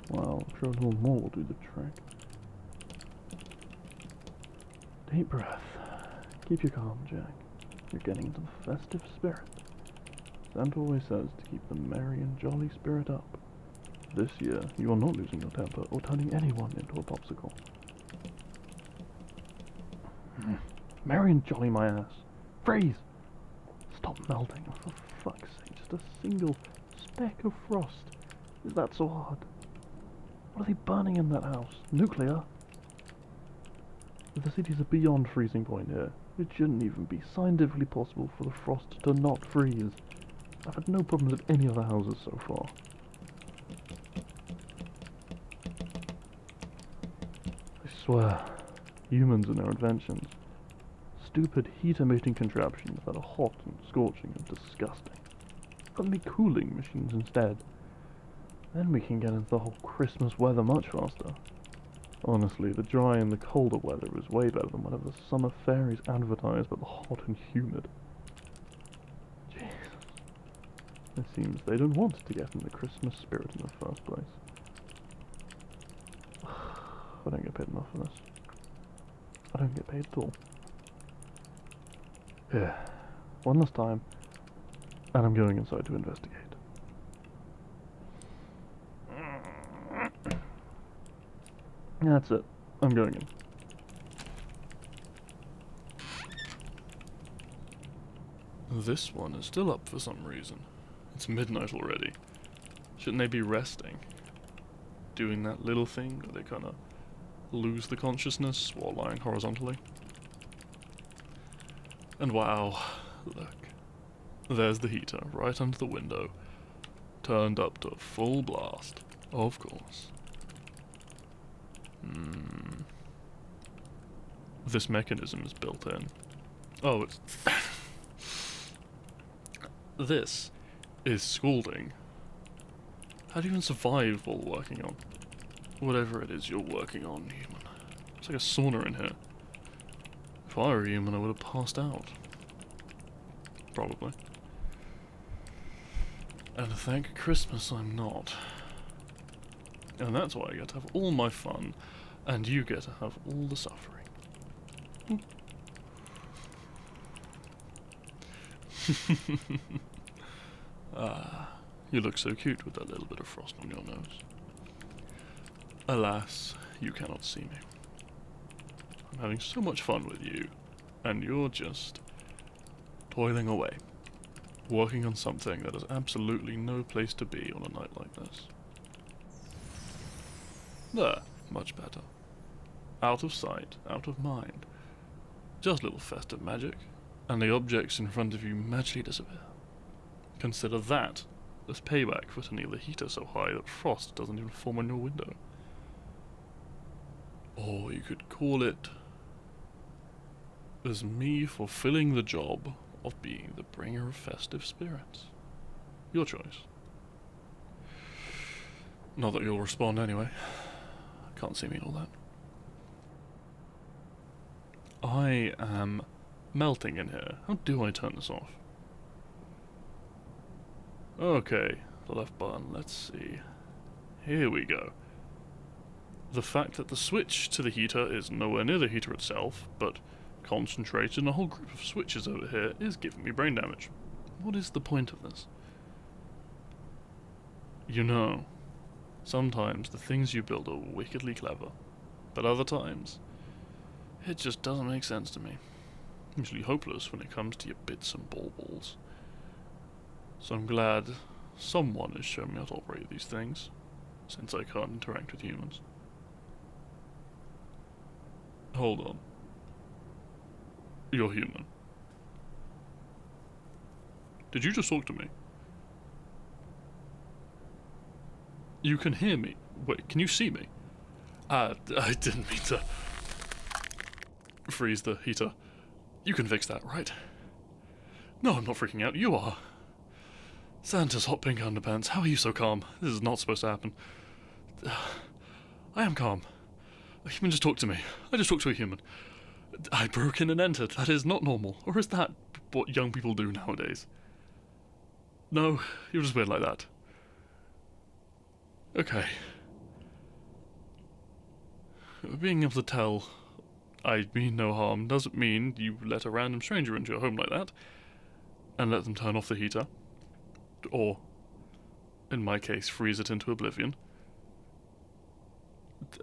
Well, I'm sure a little more will do the trick. Deep breath. Keep your calm, Jack. You're getting into the festive spirit. Santa always says to keep the merry and jolly spirit up. This year, you are not losing your temper or turning anyone into a popsicle. Merry and jolly, my ass. Freeze! Stop melting, for fuck's sake. Just a single speck of frost. Is that so hard? What are they burning in that house? Nuclear? The cities are beyond freezing point here. It shouldn't even be scientifically possible for the frost to not freeze. I've had no problems at any of the houses so far. I swear, humans and their inventions. Stupid heat-emitting contraptions that are hot and scorching and disgusting. Let me cooling machines instead. Then we can get into the whole Christmas weather much faster. Honestly, the dry and the colder weather is way better than whatever the summer fairies advertise about the hot and humid. Jesus. It seems they don't want to get in the Christmas spirit in the first place. I don't get paid enough for this. I don't get paid at all. Here, one last time, and I'm going inside to investigate. That's it. I'm going in. This one is still up for some reason. It's midnight already. Shouldn't they be resting? Doing that little thing where they kinda lose the consciousness while lying horizontally? And wow, look. There's the heater right under the window. Turned up to full blast. Of course. This mechanism is built in. Oh, it's... This is scalding. How do you even survive while working on whatever it is you're working on, human? It's like a sauna in here. If I were a human, I would have passed out. Probably. And thank Christmas I'm not. And that's why I get to have all my fun, and you get to have all the suffering. You look so cute with that little bit of frost on your nose. Alas, you cannot see me. I'm having so much fun with you, and you're just toiling away, working on something that has absolutely no place to be on a night like this. There, much better. Out of sight, out of mind. Just little festive magic, and the objects in front of you magically disappear. Consider that as payback for turning the heater so high that frost doesn't even form on your window. Or you could call it as me fulfilling the job of being the bringer of festive spirits. Your choice. Not that you'll respond anyway. Can't see me all that. I am melting in here. How do I turn this off? Okay, the left button, let's see. Here we go. The fact that the switch to the heater is nowhere near the heater itself, but concentrated in a whole group of switches over here, is giving me brain damage. What is the point of this? You know, sometimes the things you build are wickedly clever, but other times, it just doesn't make sense to me. Usually hopeless when it comes to your bits and baubles. So I'm glad someone has shown me how to operate these things, since I can't interact with humans. Hold on. You're human. Did you just talk to me? You can hear me. Wait, can you see me? I didn't mean to freeze the heater. You can fix that, right? No, I'm not freaking out. You are. Santa's hot pink underpants. How are you so calm? This is not supposed to happen. I am calm. A human just talked to me. I just talked to a human. I broke in and entered. That is not normal. Or is that what young people do nowadays? No, you're just weird like that. Okay. being able to tell I mean no harm doesn't mean you let a random stranger into your home like that and let them turn off the heater, or, in my case, freeze it into oblivion.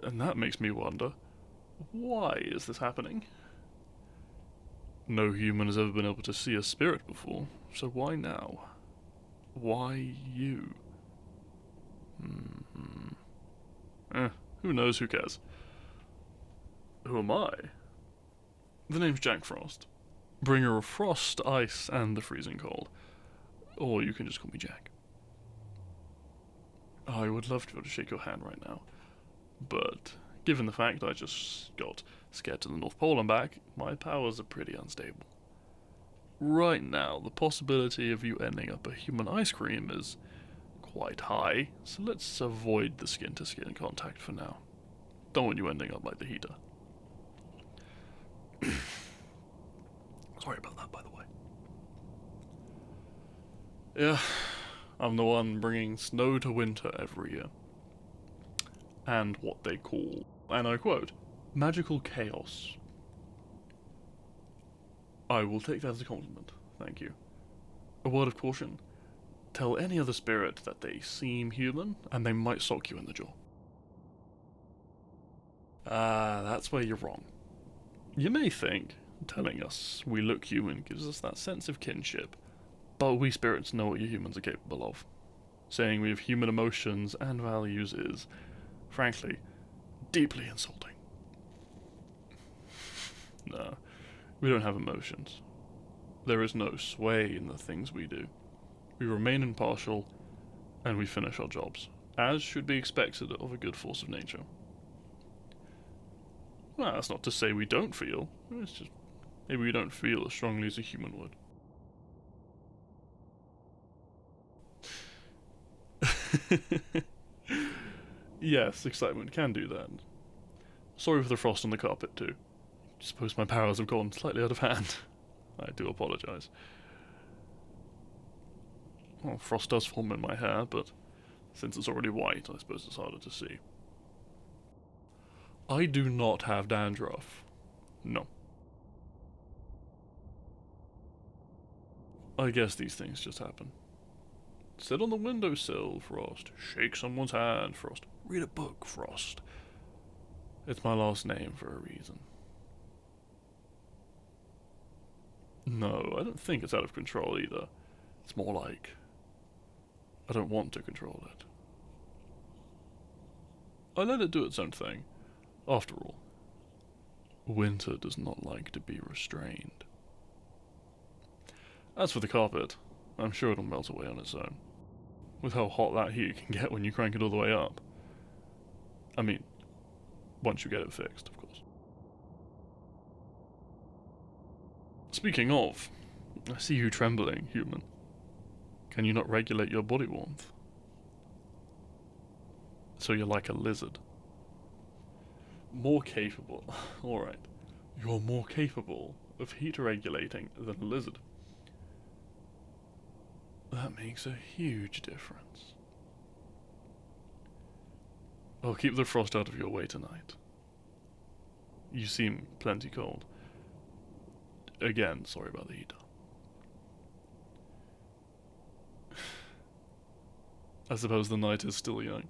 And that makes me wonder, why is this happening? No human has ever been able to see a spirit before, so why now? Why you? Who knows, who cares? Who am I? The name's Jack Frost, bringer of frost, ice, and the freezing cold. Or you can just call me Jack. I would love to be able to shake your hand right now, but given the fact I just got scared to the North Pole and back, my powers are pretty unstable. Right now, the possibility of you ending up a human ice cream is quite high, so let's avoid the skin-to-skin contact for now. Don't want you ending up like the heater. Sorry about that, by the way. Yeah, I'm the one bringing snow to winter every year. And what they call, and I quote, magical chaos. I will take that as a compliment, thank you. A word of caution. Tell any other spirit that they seem human, and they might sock you in the jaw. That's where you're wrong. You may think telling us we look human gives us that sense of kinship, but we spirits know what you humans are capable of. Saying we have human emotions and values is, frankly, deeply insulting. No, we don't have emotions. There is no sway in the things we do. We remain impartial, and we finish our jobs, as should be expected of a good force of nature. Well, that's not to say we don't feel, it's just maybe we don't feel as strongly as a human would. Yes, excitement can do that. Sorry for the frost on the carpet too. I suppose my powers have gone slightly out of hand. I do apologise. Well, frost does form in my hair, but since it's already white, I suppose it's harder to see. I do not have dandruff. No. I guess these things just happen. Sit on the windowsill, Frost. Shake someone's hand, Frost. Read a book, Frost. It's my last name for a reason. No, I don't think it's out of control either. It's more like I don't want to control it. I let it do its own thing. After all, winter does not like to be restrained. As for the carpet, I'm sure it'll melt away on its own. With how hot that heat can get when you crank it all the way up. I mean, once you get it fixed, of course. Speaking of, I see you trembling, human. Can you not regulate your body warmth? So you're like a lizard. More capable. Alright. You're more capable of heat regulating than a lizard. That makes a huge difference. I'll keep the frost out of your way tonight. You seem plenty cold. Again, sorry about the heater. I suppose the night is still young.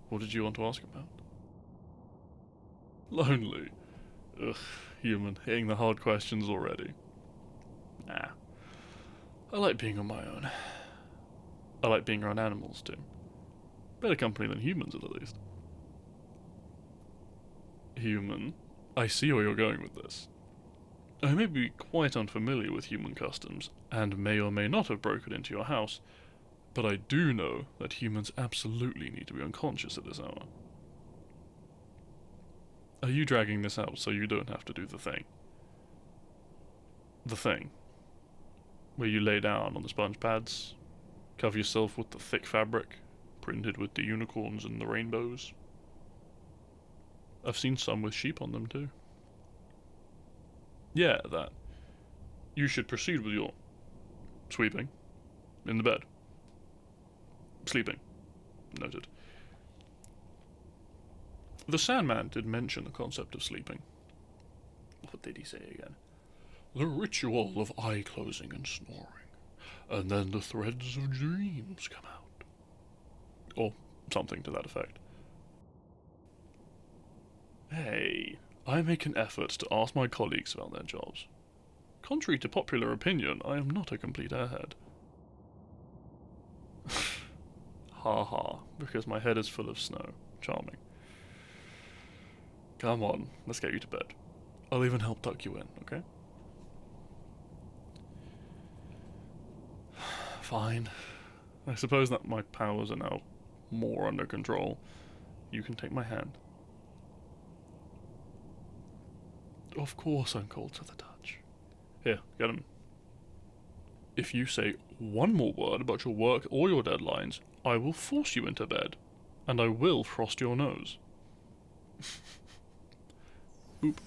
What did you want to ask about? Lonely. Ugh, human, hitting the hard questions already. Nah. I like being on my own. I like being around animals too. Better company than humans at least. Human, I see where you're going with this. I may be quite unfamiliar with human customs, and may or may not have broken into your house, but I do know that humans absolutely need to be unconscious at this hour. Are you dragging this out so you don't have to do the thing? The thing. Where you lay down on the sponge pads, cover yourself with the thick fabric, printed with the unicorns and the rainbows. I've seen some with sheep on them too. Yeah, that. You should proceed with your sweeping. In the bed. Sleeping. Noted. The Sandman did mention the concept of sleeping. What did he say again? The ritual of eye closing and snoring, and then the threads of dreams come out. Or something to that effect. Hey, I make an effort to ask my colleagues about their jobs. Contrary to popular opinion, I am not a complete airhead. Ha ha, because my head is full of snow. Charming. Come on, let's get you to bed. I'll even help tuck you in, okay? Fine. I suppose that my powers are now more under control. You can take my hand. Of course I'm cold to the touch. Here, get him. If you say one more word about your work or your deadlines, I will force you into bed. And I will frost your nose. Boop.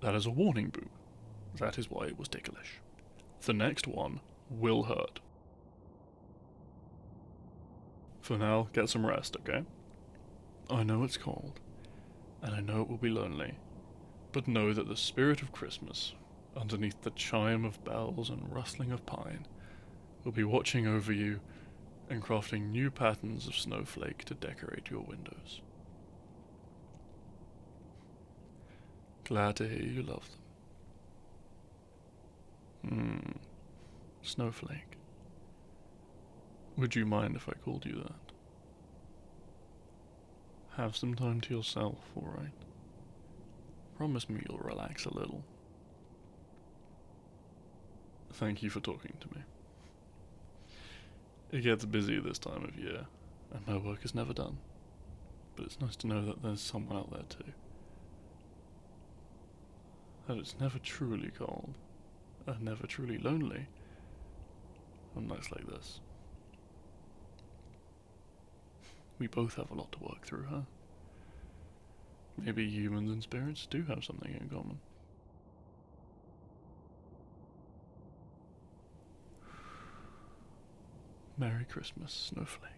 That is a warning, Boop. That is why it was ticklish. The next one will hurt. For now, get some rest, okay? I know it's cold, and I know it will be lonely, but know that the spirit of Christmas, underneath the chime of bells and rustling of pine, will be watching over you and crafting new patterns of snowflake to decorate your windows. Glad to hear you love them. Snowflake. Would you mind if I called you that? Have some time to yourself, alright? Promise me you'll relax a little. Thank you for talking to me. It gets busy this time of year, and my work is never done. But it's nice to know that there's someone out there too. That it's never truly cold, and never truly lonely on nights like this. We both have a lot to work through, huh? Maybe humans and spirits do have something in common. Merry Christmas, Snowflake.